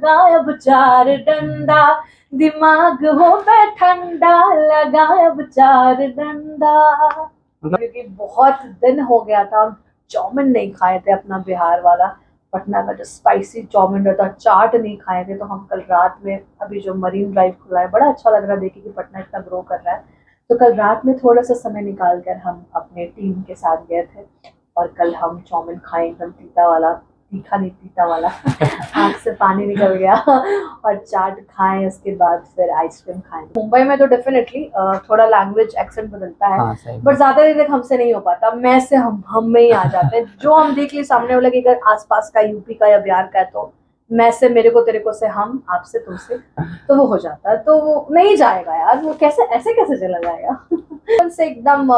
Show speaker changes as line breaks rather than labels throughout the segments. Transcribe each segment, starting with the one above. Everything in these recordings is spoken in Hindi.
लगाए अब चार डंडा, दिमाग हो पे ठंडा, लगाए अब चार डंडा। क्योंकि बहुत दिन हो गया था, चाउमीन नहीं खाए थे अपना बिहार वाला, पटना का जो स्पाइसी चाउमीन रहता है, चाट नहीं खाए थे। तो हम कल रात में, अभी जो मरीन ड्राइव खुला है, बड़ा अच्छा लग रहा है देखिए कि पटना इतना ग्रो कर रहा है। तो कल रात में थोड़ा सा समय निकाल कर हम अपने टीम के साथ गए थे और कल हम चाउमीन खाए, एकदम तीता वाला, तीखा नहीं तीता वाला आँख से पानी निकल गया और चाट खाएं, उसके बाद फिर आइसक्रीम खाएं। मुंबई में तो डेफिनेटली थोड़ा लैंग्वेज एक्सेंट बदलता है,
हाँ,
बट ज्यादा देर तक हमसे नहीं हो पाता। मैं से हम में ही आ जाते हैं। जो हम देख ली सामने वाला कि अगर आसपास का, यूपी का या बिहार का है, तो मैं से मेरे को, तेरे को से हम, आपसे तुमसे, तो वो हो जाता है। तो वो नहीं जाएगा यार, वो कैसे ऐसे कैसे चला जाएगा से एकदम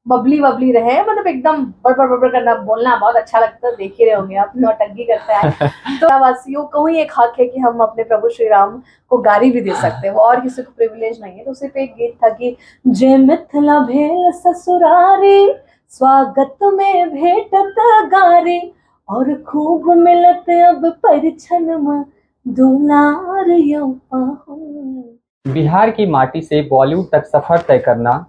बबली बबली रहे, मतलब एकदम बड़बड़ बड़बड़ करना, बोलना बहुत अच्छा लगता है। देख ही रहे होंगे आप, नौटंकी करता है। तो वासियों को ही एक हक है कि हम अपने प्रभु श्री राम को गाली भी दे सकते हैं, वो और किसी को प्रिविलेज नहीं है। तो उसी पे एक गीत था कि जे मिथिला भेल ससुरारी, स्वागत में भेटत गारी, और खूब मिलत अब परिछन में दुलार यो पाहु।
बिहार की माटी से बॉलीवुड तक सफर तय करना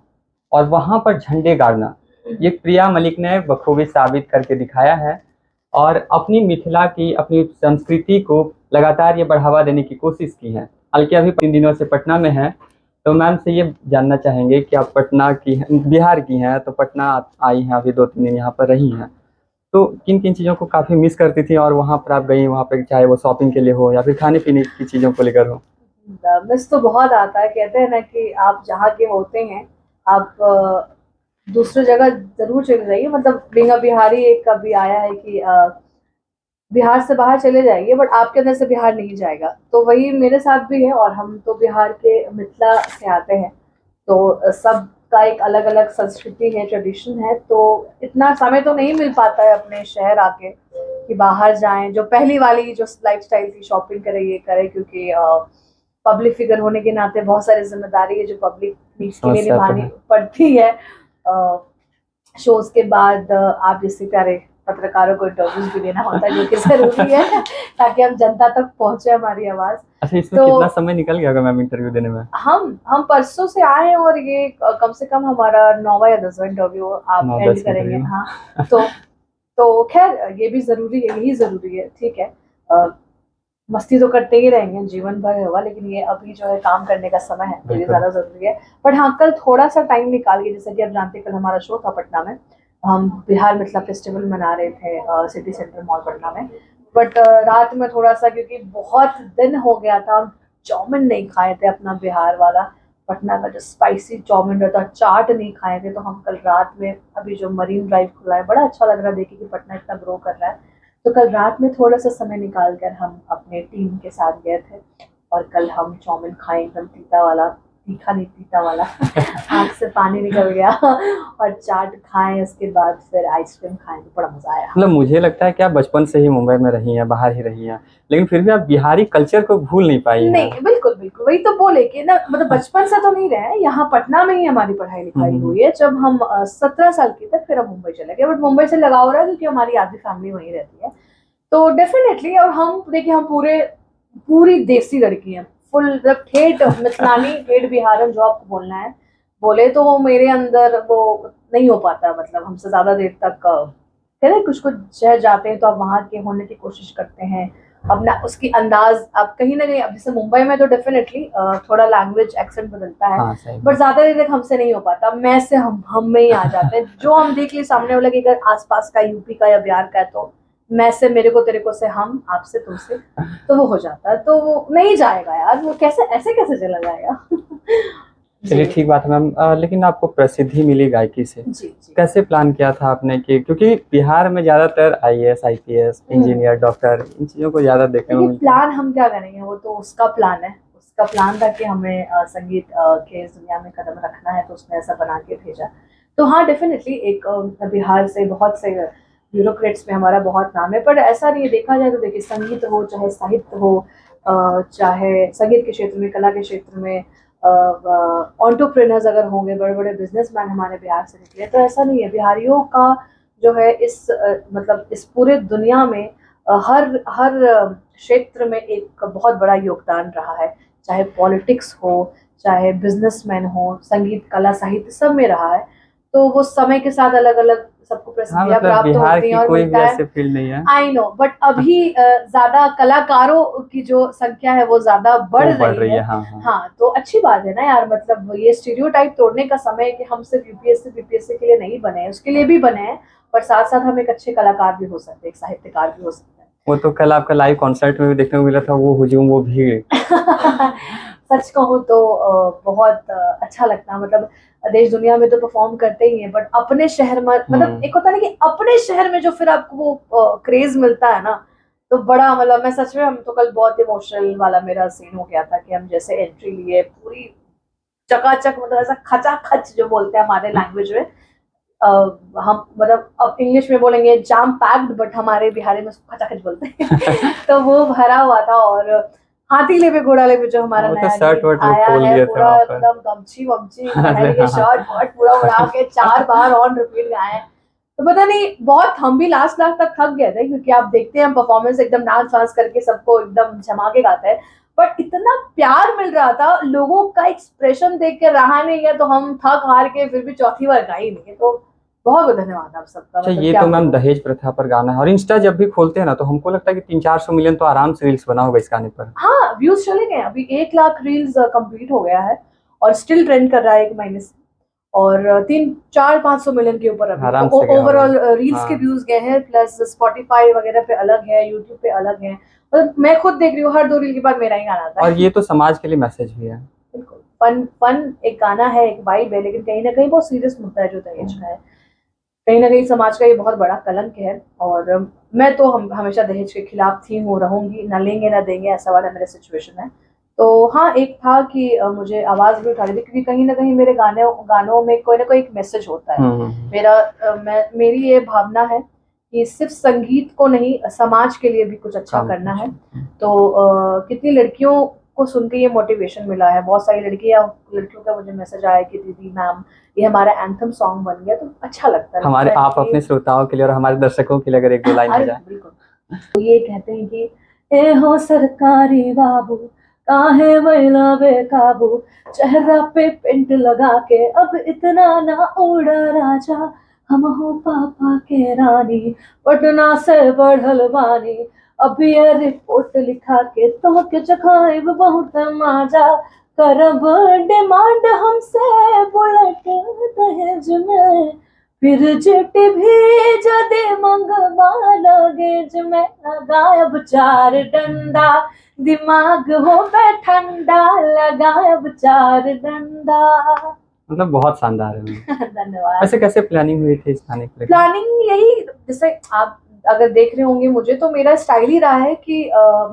और वहां पर झंडे गाड़ना, ये प्रिया मलिक ने बखूबी साबित करके दिखाया है। और अपनी मिथिला की, अपनी संस्कृति को लगातार ये बढ़ावा देने की कोशिश की है। हालांकि अभी 3 दिनों से पटना में है, तो मैम से ये जानना चाहेंगे कि आप पटना की हैं, बिहार की हैं, तो पटना आई हैं, अभी 2-3 दिन यहाँ पर रही हैं, तो किन किन चीज़ों को काफ़ी मिस करती थी और वहाँ पर आप गई, वहाँ पर चाहे वो शॉपिंग के लिए हो या फिर खाने पीने की चीज़ों को लेकर हो?
मिस तो बहुत आता है। कहते हैं ना कि आप जहाँ के होते हैं, आप दूसरी जगह जरूर चले जाइए। मतलब बिंगा बिहारी एक कभी आया है कि बिहार से बाहर चले जाइए, बट आपके अंदर से बिहार नहीं जाएगा। तो वही मेरे साथ भी है, और हम तो बिहार के मिथिला से आते हैं, तो सबका एक अलग अलग संस्कृति है, ट्रेडिशन है। तो इतना समय तो नहीं मिल पाता है अपने शहर आके कि बाहर जाएं, जो पहली वाली जो लाइफस्टाइल की शॉपिंग करें, ये करें, क्योंकि पब्लिक फिगर होने के नाते बहुत सारी जिम्मेदारी है जो पब्लिक नीड्स के लिए
समस्या तो
निभानी
है।
पड़ती है। शोज के बाद आप जैसे प्यारे पत्रकारों को इंटरव्यूज भी देना होता है, जो कि जरूरी है ताकि हम जनता तक पहुंचे हमारी आवाज।
अच्छा, इसमें
तो
कितना समय निकल गया होगा मैम इंटरव्यू देने में?
हम परसों से आए हैं, और ये कम से कम हमारा 9वां या 10वां इंटरव्यू आप
नौ
एंड
दस
करेंगे।
इंटरव्यू
हाँ, तो खैर ये भी जरूरी है, यही जरूरी है, ठीक है। अ, मस्ती तो करते ही रहेंगे, जीवन भर होगा, लेकिन ये अभी जो है काम करने का समय है, तो ये
बिल्कुल।
ज्यादा जरूरी है। बट हाँ, कल थोड़ा सा टाइम निकाल के, जैसे कि आप जानते हैं, कल हमारा शो था पटना में, हम बिहार मिथिला फेस्टिवल मना रहे थे सिटी सेंटर मॉल पटना में। बट रात में थोड़ा सा, क्योंकि बहुत दिन हो गया था, चाउमीन नहीं खाए थे अपना बिहार वाला, पटना का जो स्पाइसी चाउमीन रहता है, चाट नहीं खाए थे। तो हम कल रात में, अभी जो मरीन ड्राइव खुला है, बड़ा अच्छा लग रहा है देखिए कि पटना इतना ग्रो कर रहा है। तो कल रात में थोड़ा सा समय निकाल कर हम अपने टीम के साथ गए थे और कल हम चाउमीन खाए, एकदम तीता वाला, तीखा नहीं तीता वाला आँख से पानी निकल गया और चाट खाएं, उसके बाद फिर आइसक्रीम खाएं, तो बड़ा मजा आया।
मतलब मुझे लगता है कि आप बचपन से ही मुंबई में रही हैं, बाहर ही रही हैं, लेकिन फिर भी आप बिहारी कल्चर को भूल नहीं पाई हैं।
नहीं, बिल्कुल बिल्कुल, वही तो बोले कि ना, मतलब बचपन से तो नहीं रहे, यहाँ पटना में ही हमारी पढ़ाई लिखाई हुई है। जब हम 17 साल की तक, फिर हम मुंबई चले गए, बट मुंबई से लगाव रहा क्योंकि हमारी आधी फैमिली वहीं रहती है। तो डेफिनेटली, और हम देखिए, हम पूरी देसी लड़की हैं, फुल, मतलब ठेठ मिथिलानी, ठेठ बिहारन, जो आपको बोलना है बोले, तो वो मेरे अंदर वो नहीं हो पाता। मतलब हमसे ज्यादा देर तक कहते हैं, कुछ कुछ शहर जाते हैं तो आप वहां के होने की कोशिश करते हैं, अपना उसकी अंदाज आप कहीं ना कहीं, अब जैसे मुंबई में तो डेफिनेटली थोड़ा लैंग्वेज एक्सेंट बदलता है,
हाँ, सही
बट
बात।
ज्यादा देर तक हमसे नहीं हो पाता। मैं से हम में ही आ जाते हैं। जो हम देख ली सामने वाला कि अगर आसपास का, यूपी का या बिहार का है, तो मैं से मेरे को, तेरे को से हम, आपसे तुमसे, तो वो हो जाता है। तो वो नहीं जाएगा यार, वो कैसे ऐसे कैसे चला जाएगा
चलिए,
जी
ठीक बात है मैम। लेकिन आपको प्रसिद्धि मिली गायकी से,
जी जी।
कैसे प्लान किया था आपने? कि क्योंकि बिहार में ज़्यादातर आईएएस, आईपीएस, इंजीनियर, डॉक्टर, इन चीज़ों को ज़्यादा देखने को
देखिए,
मिलता है।
प्लान हम क्या करेंगे, वो तो उसका प्लान है। उसका प्लान था कि हमें संगीत के इस दुनिया में कदम रखना है, तो उसने ऐसा बना के भेजा। तो हाँ, डेफिनेटली एक बिहार से बहुत से ब्यूरोक्रेट्स में हमारा बहुत नाम है, पर ऐसा नहीं है। देखा जाए तो देखिए, संगीत हो चाहे साहित्य हो, चाहे संगीत के क्षेत्र में, कला के क्षेत्र में, ऑन्टरप्रेनर्स अगर होंगे, बड़े बड़े बिजनेसमैन हमारे बिहार से निकले, तो ऐसा नहीं है। बिहारियों का जो है इस मतलब इस पूरे दुनिया में हर हर क्षेत्र में एक बहुत बड़ा योगदान रहा है, चाहे पॉलिटिक्स हो, चाहे बिजनेसमैन हो, संगीत, कला, साहित्य सब में रहा है। तो वो समय के साथ अलग अलग सबको
हाँ
प्रसिद्धियां
मतलब
प्राप्त
बिहार
होती हैं
की
और
कोई भी
मिलता है।
ऐसे फील्ड नहीं है।
आई नो, बट अभी ज्यादा कलाकारों की जो संख्या है वो ज्यादा बढ़
वो बढ़
रही
रही
है।
है, हाँ हाँ।
हाँ, तो अच्छी बात है ना यार, मतलब ये स्टीरियोटाइप तोड़ने का समय है कि हम सिर्फ यूपीएससी बीपीएससी के लिए नहीं बने हैं, उसके लिए भी बने हैं, पर साथ साथ हम एक अच्छे कलाकार भी हो सकते हैं, एक साहित्यकार भी हो सकते हैं।
वो तो कल आपका लाइव कॉन्सर्ट में भी देखने को मिला था, वो हुजूम, वो भीड़।
सच कहूँ तो बहुत अच्छा लगता है, मतलब देश दुनिया में तो परफॉर्म करते ही हैं, बट अपने शहर में, मतलब एक होता है ना कि अपने शहर में जो फिर आपको वो क्रेज मिलता है ना, तो बड़ा, मतलब मैं सच में, हम तो कल बहुत इमोशनल वाला मेरा सीन हो गया था कि हम जैसे एंट्री लिए पूरी चकाचक, मतलब ऐसा खचाखच जो बोलते हैं हमारे लैंग्वेज में, हम मतलब अब इंग्लिश में बोलेंगे जाम पैक्ड, बट हमारे बिहारी में उसको खचाखच बोलते हैं। तो वो भरा हुआ था, और हाथी लेवे घोड़ा लेवे जो हमारा
वो तो
नया
शर्ट
गीत
वर्ट लोग
आया
खोल
है,
दिए थे
पूरा
वहां पर।
एकदम गमछी वमछी
अरे
पहन के,
हाँ।
शर्ट वर्ट पूरा उड़ा के 4 बार ऑन रिपीट गाए हैं। तो पता नहीं, बहुत हम भी लास्ट लास्ट तक थक गए थे, क्योंकि आप देखते हैं हम परफॉर्मेंस एकदम डांस वांस करके सबको एकदम जमा के गाते हैं, बट इतना प्यार मिल रहा था, लोगों का एक्सप्रेशन देख के रहा नहीं है, तो हम थक हार के फिर भी चौथी बार गा ही नहीं है। तो बहुत बहुत धन्यवाद आप सबका,
अच्छा,
मतलब
ये
क्या
तो मैम
बोलूं।
दहेज प्रथा पर गाना है, और इंस्टा जब भी खोलते हैं ना तो हमको लगता है कि 300-400 मिलियन तो आराम से रील्स बना होगा इस गाने पर।
हाँ, व्यूज चले गए, अभी 1 लाख रील्स कंप्लीट हो गया है, और स्टिल ट्रेंड कर रहा है 1 महीने से, और 300-400-500 मिलियन के ऊपर अभी तो
आराम से गया होगा।
ओवरऑल रील्स के
हाँ।
व्यूज गए हैं, प्लस स्पॉटिफाई वगैरह पे अलग है, यूट्यूब पे अलग है, मतलब मैं खुद देख रही हूँ हर 2 रील के बाद मेरा ही गाना आता
और
है।
ये तो समाज के लिए मैसेज भी है।
बिल्कुल, फन फन एक गाना है, एक वाइब है, लेकिन कहीं ना कहीं बहुत सीरियस मुद्दा है जो दहेज का है, कहीं ना कहीं समाज का ये बहुत बड़ा कलंक है, और मैं तो हमेशा दहेज के खिलाफ थी, हूँ, रहूंगी, ना लेंगे ना देंगे, ऐसा वाला मेरा सिचुएशन है। तो हाँ, एक था कि मुझे आवाज भी उठानी थी, क्योंकि कहीं ना कहीं मेरे गानों में कोई ना कोई एक मैसेज होता है। मेरा मेरी ये भावना है कि सिर्फ संगीत को नहीं, समाज के लिए भी कुछ अच्छा
काम
करना है।
कुछ।
तो कितनी लड़कियों को सुन के ये मोटिवेशन मिला है, बहुत सारी लड़कियों का मुझे मैसेज आया कि दीदी मैम ये हमारा एंथम सॉन्ग बन गया, तो अच्छा लगता
हमारे,
है
आप अपने
कि
श्रोताओं के लिए और हमारे दर्शकों के लिए अगर एक दो लाइन हो
अरे
जाए।
बिल्कुल। तो ये कहते हैं कि ए हो सरकारी बाबू, काहे महिला बेकाबू, चेहरा पे पेंट लगा के अब इतना ना उड़ा राजा, हम हो पापा के रानी, पटना से बढ़ल बानी, अब ये रिपोर्ट लिखा के तो के चखाइब बहुत माजा, करब डिमांड हमसे बुलेट दहेज में, फिर चिट भी जदे मंगवा लगेज में, लगायब 4 डंडा, दिमाग हो बे ठंडा, लगायब 4 डंडा।
मतलब बहुत शानदार है मैम।
धन्यवाद।
वैसे कैसे प्लानिंग हुई थी इस गाने को लेकर?
प्लानिंग यही, जैसे आप अगर देख रहे होंगे मुझे, तो मेरा स्टाइल ही रहा है कि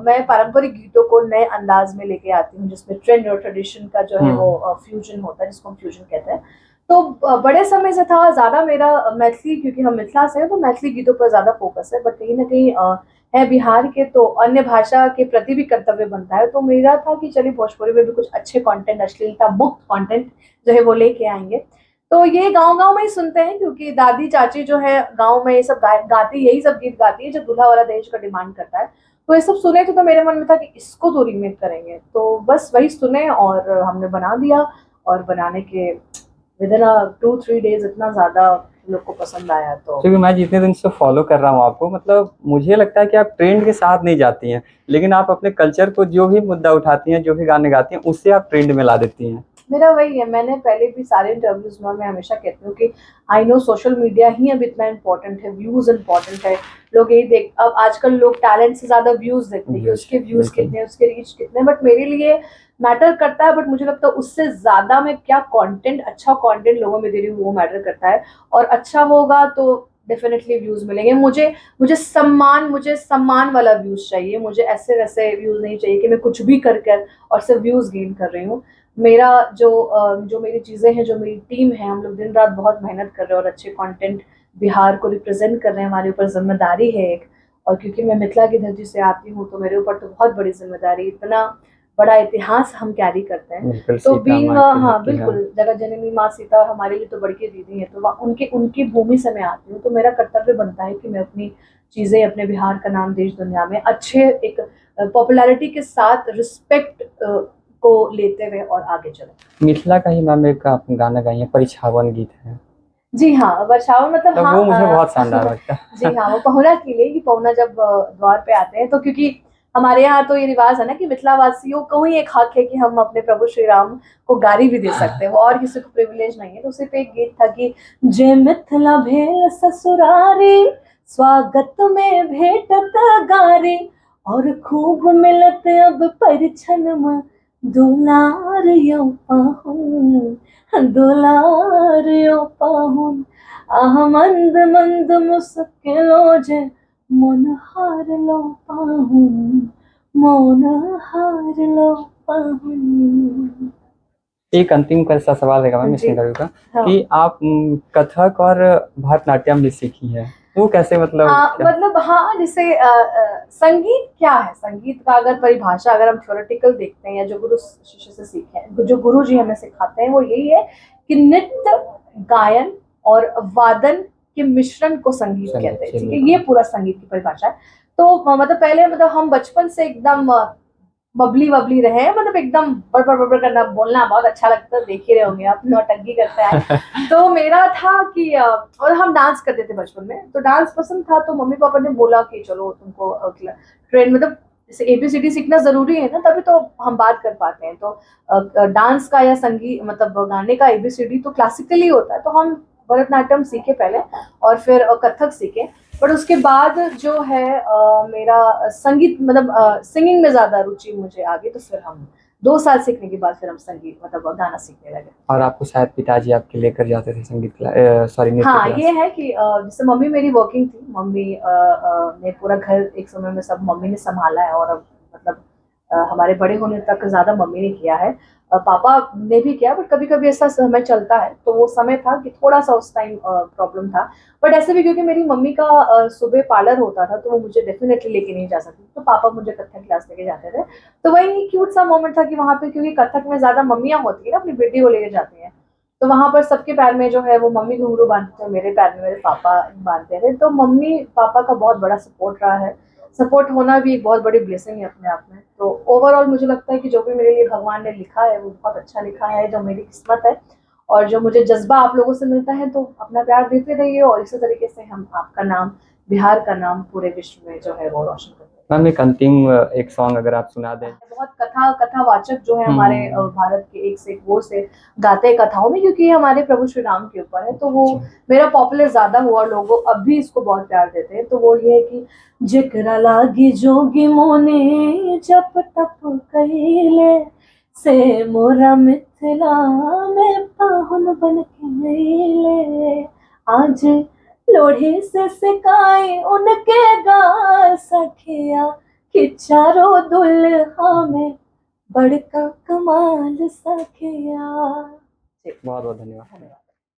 मैं पारंपरिक गीतों को नए अंदाज में लेके आती हूँ, जिसमें ट्रेंड और ट्रेडिशन का जो है वो फ्यूजन होता है, जिसको हम फ्यूजन कहते हैं। तो बड़े समय से था ज्यादा मेरा मैथिली, क्योंकि हम मिथिला से हैं तो मैथिली गीतों पर ज्यादा फोकस है, बट कहीं ना कहीं है बिहार के, तो अन्य भाषा के प्रति भी कर्तव्य बनता है, तो मेरा था कि चलिए भोजपुरी में भी कुछ अच्छे कंटेंट, अश्लीलता मुक्त कंटेंट जो है वो लेके आएंगे। तो ये गांव गांव में ही सुनते हैं, क्योंकि दादी चाची जो है गांव में ये सब गाती, यही सब गीत गाती है जो दूल्हा वाला दहेज का डिमांड करता है। तो ये सब सुने थे, तो मेरे मन में था कि इसको तो रीमेक करेंगे, तो बस वही सुने और हमने बना दिया, और बनाने के विद इन 2-3 डेज इतना ज्यादा लोग को पसंद आया। तो
क्योंकि मैं जितने दिन से फॉलो कर रहा हूँ आपको, मतलब मुझे लगता है कि आप ट्रेंड के साथ नहीं जाती हैं, लेकिन आप अपने कल्चर को, जो भी मुद्दा उठाती हैं, जो भी गाने गाती हैं, उससे आप ट्रेंड में ला देती हैं।
मेरा वही है, मैंने पहले भी सारे इंटरव्यूज में मैं हमेशा कहती हूँ कि आई नो सोशल मीडिया ही अब इतना इम्पोर्टेंट है, व्यूज इम्पोर्टेंट है, लोग यही देख, अब आजकल लोग टैलेंट से ज्यादा व्यूज देखते हैं कि उसके व्यूज
बिल्कुल।
कितने, उसके रीच कितने, बट मेरे लिए मैटर करता है, बट मुझे लगता है उससे ज्यादा मैं क्या कंटेंट, अच्छा कंटेंट लोगों में दे रही हूँ वो मैटर करता है, और अच्छा होगा तो डेफिनेटली व्यूज मिलेंगे। मुझे सम्मान वाला व्यूज चाहिए, मुझे ऐसे वैसे व्यूज नहीं चाहिए कि मैं कुछ भी कर कर और सिर्फ व्यूज गेन कर रही हूँ। मेरा जो मेरी चीज़ें हैं, जो मेरी टीम है, हम लोग दिन रात बहुत मेहनत कर रहे हैं, और अच्छे कंटेंट बिहार को रिप्रेजेंट कर रहे हैं, हमारे ऊपर जिम्मेदारी है एक, और क्योंकि मैं मिथिला की धरती से आती हूँ तो मेरे ऊपर तो बहुत बड़ी जिम्मेदारी, इतना बड़ा इतिहास हम कैरी करते हैं।
बिल्कुल
तो
सीता
बीइंग
माँ की
हाँ
मूर्ति है।
बिल्कुल, जगत जननी माँ सीता हमारे लिए तो बड़की दीदी है, तो उनकी उनकी भूमि से मैं आती हूँ, तो मेरा कर्तव्य बनता है कि मैं अपनी चीजें, अपने बिहार का नाम देश दुनिया में अच्छे एक पॉपुलैरिटी के साथ रिस्पेक्ट को लेते हुए और आगे चले।
मिथिला का ही मैम एक आप गाना गाइए, परिछावन गीत है,
जी हाँ, वर्षावन मतलब
तो
हाँ
वो मुझे बहुत शानदार लगता है।
जी हाँ, वो पहुना के लिए कि पहुना जब द्वार पे आते हैं, तो क्योंकि हमारे यहाँ तो ये रिवाज है ना कि मिथिला वासियों को ही एक हक है कि हम अपने प्रभु श्री राम को गारी भी दे सकते हैं, वो और किसी को प्रिविलेज नहीं है। तो उसी पे एक गीत था कि जे मिथिला भेल ससुरारी, स्वागत में भेटत गारी, और खूब मिलत अब परिछन दुलार यो पाहुन, दुलार यो पाहुन, आह मंद मंद मुस्किलो जे मन हार लो पाहुन, मन हार लो पाहुन।
एक अंतिम का ऐसा सवाल रहेगा मैम इस
जी
इंटरव्यू का,
हाँ।
कि आप कथक और भरतनाट्यम भी सीखी है, वो कैसे, मतलब क्या?
मतलब हाँ, जैसे संगीत क्या है, संगीत का अगर परिभाषा अगर हम थ्योरेटिकल देखते हैं या जो गुरु शिष्य से सीखे हैं, जो गुरु जी हमें सिखाते हैं, वो यही है कि नृत्य, गायन और वादन के मिश्रण को संगीत कहते हैं। ठीक है, ये पूरा संगीत की परिभाषा है। तो मतलब पहले मतलब हम बचपन से एकदम बबली बबली रहे, मतलब एकदम बड़ बड़ करना, बोलना बहुत अच्छा लगता है, देख ही रहे होंगे आप, नौटंकी करता है। तो मेरा था कि और हम डांस करते थे बचपन में, तो डांस पसंद था, तो मम्मी पापा ने बोला कि चलो तुमको ट्रेन, मतलब जैसे एबीसीडी सीखना जरूरी है ना, तभी तो हम बात कर पाते हैं। तो डांस का या संगीत मतलब गाने का एबीसीडी तो क्लासिकली होता है, तो हम भरतनाट्यम सीखे पहले और फिर कथक सीखे। बट उसके बाद जो है मेरा संगीत मतलब सिंगिंग में ज्यादा रुचि मुझे आ गई, तो फिर हम 2 साल सीखने के बाद फिर हम संगीत मतलब गाना सीखने लगे।
और आपको शायद पिताजी आपके लेकर जाते थे संगीत क्लास, सॉरी नृत्य
हाँ,
क्लास?
ये है कि जैसे मम्मी मेरी वर्किंग थी, मम्मी ने पूरा घर एक समय में सब मम्मी ने संभाला है, और अब मतलब हमारे बड़े होने तक ज्यादा मम्मी ने किया है। पापा ने भी किया, बट कभी कभी ऐसा समय चलता है, तो वो समय था कि थोड़ा सा उस टाइम प्रॉब्लम था। बट ऐसे भी क्योंकि मेरी मम्मी का सुबह पार्लर होता था, तो वो मुझे डेफिनेटली लेके नहीं जा सकती, तो पापा मुझे कथक क्लास लेके जाते थे। तो वही क्यूट सा मोमेंट था कि वहाँ पे, क्योंकि कथक में ज्यादा मम्मियाँ होती है ना, अपनी बेटी को लेके जाती हैं, तो वहां पर सबके पैर में जो है वो मम्मी घुंघरू बांधते थे, मेरे पैर में मेरे पापा बांधते थे। तो मम्मी पापा का बहुत बड़ा सपोर्ट रहा है, सपोर्ट होना भी एक बहुत बड़ी ब्लेसिंग है अपने आप में। तो ओवरऑल मुझे लगता है कि जो भी मेरे लिए भगवान ने लिखा है वो बहुत अच्छा लिखा है, जो मेरी किस्मत है, और जो मुझे जज्बा आप लोगों से मिलता है, तो अपना प्यार देते रहिए, और इसी तरीके से हम आपका नाम, बिहार का नाम पूरे विश्व में जो है वो रोशन करते हैं।
मैम एक अंतिम एक सॉन्ग अगर आप सुना दें।
बहुत कथावाचक जो है हमारे भारत के एक से एक वो से गाते हैं कथाओं में, क्योंकि ये हमारे प्रभु श्री राम के ऊपर है, तो वो मेरा पॉपुलर ज्यादा हुआ, लोग अब भी इसको बहुत प्यार देते हैं। तो वो ये है कि जिकरा लागी जोगी मोने जप तप कइले, से मोरा मिथिला में पाहुन बन के अइले, आज लोढ़ी से सिकाई उनके गा सखिया, कि चारों दुल्हा में बड़का कमाल सखिया।
बहुत बहुत धन्यवाद।